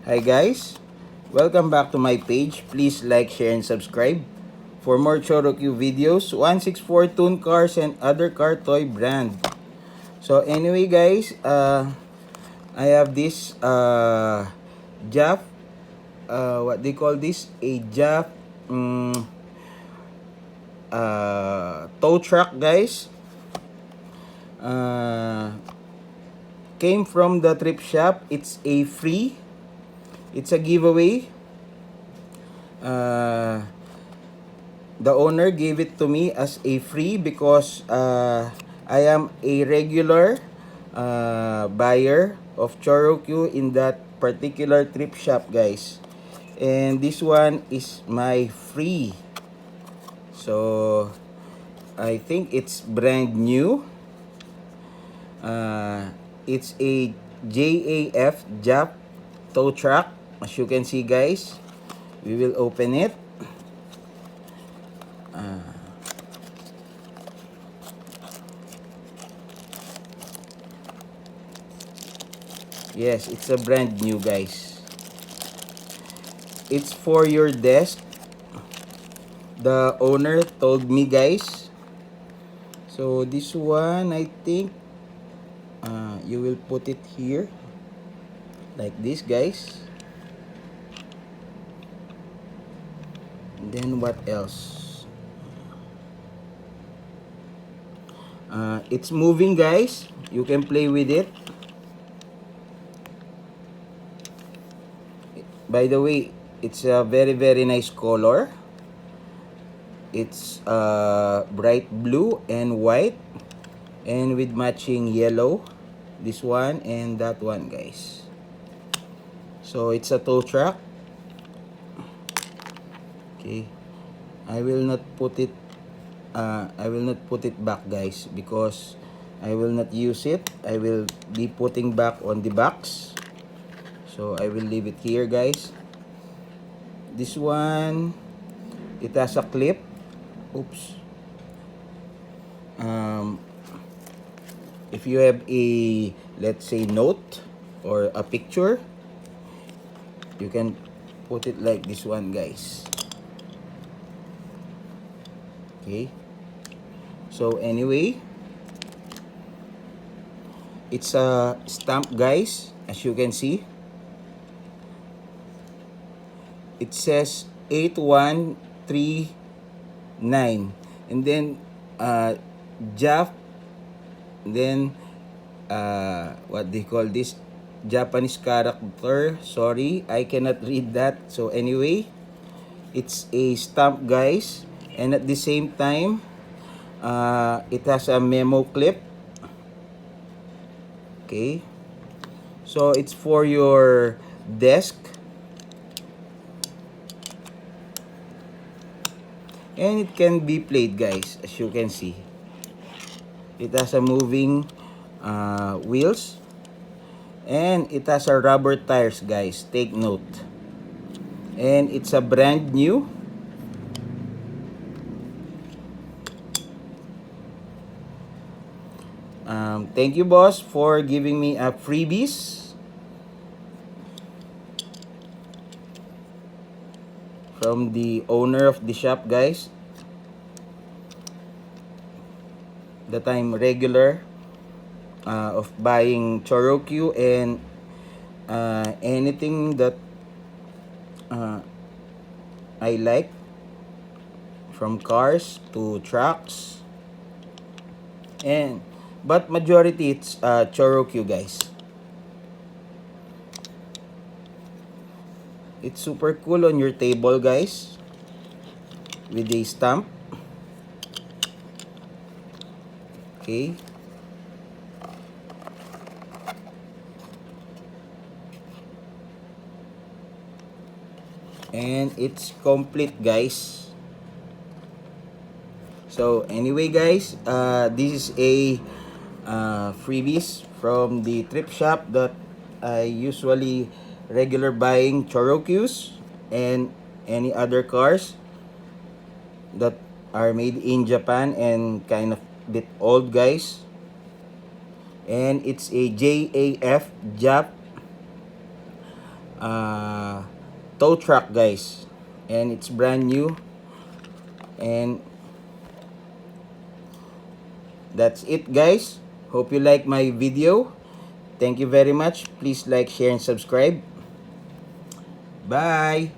Hi guys, welcome back to my page. Please like, share, and subscribe for more Chorokyu videos, 164 tune cars and other car toy brand. So anyway guys, I have this JAF, what they call this? A JAF tow truck guys. Uh, Came from the trip shop. It's a free. It's a giveaway. Uh, the owner gave it to me as a free because I am a regular buyer of Chorokyu in that particular trip shop guys, and this one is my free. So I think it's brand new. It's a JAF tow truck. As you can see guys, we will open it. Yes, it's a brand new guys. It's for your desk. The owner told me guys. So this one, I think you will put it here like this guys. And then what else? It's moving guys. You can play with it. By the way, it's a very nice color. It's bright blue and white, and with matching yellow, this one and that one guys. So it's a tow truck. Okay, I will not put it back guys, because I will not use it. I will be putting back on the box, so I will leave it here guys. This one, it has a clip. Oops. If you have a, let's say, note or a picture, you can put it like this one guys. Okay, so anyway, it's a stamp guys. As you can see, it says 8139, and then JAF, then what they call this, Japanese character. Sorry, I cannot read that. So anyway, it's a stamp guys, and at the same time it has a memo clip. Okay, so it's for your desk, and it can be played guys. As you can see, it has a moving wheels, and it has a rubber tires guys, take note. And it's a brand new. Thank you boss for giving me a freebies from the owner of the shop guys, that I'm regular of buying Chorokyu and anything that I like, from cars to trucks, and but majority it's Chorokyu guys. It's super cool on your table guys, with a stamp. Okay, and it's complete guys. So anyway guys, this is a freebies from the trip shop that I usually regular buying Chorokyus and any other cars that are made in Japan and kind of bit old guys. And it's a JAF uh, tow truck, guys, and it's brand new. And that's it, guys. Hope you like my video. Thank you very much. Please like, share, and subscribe. Bye.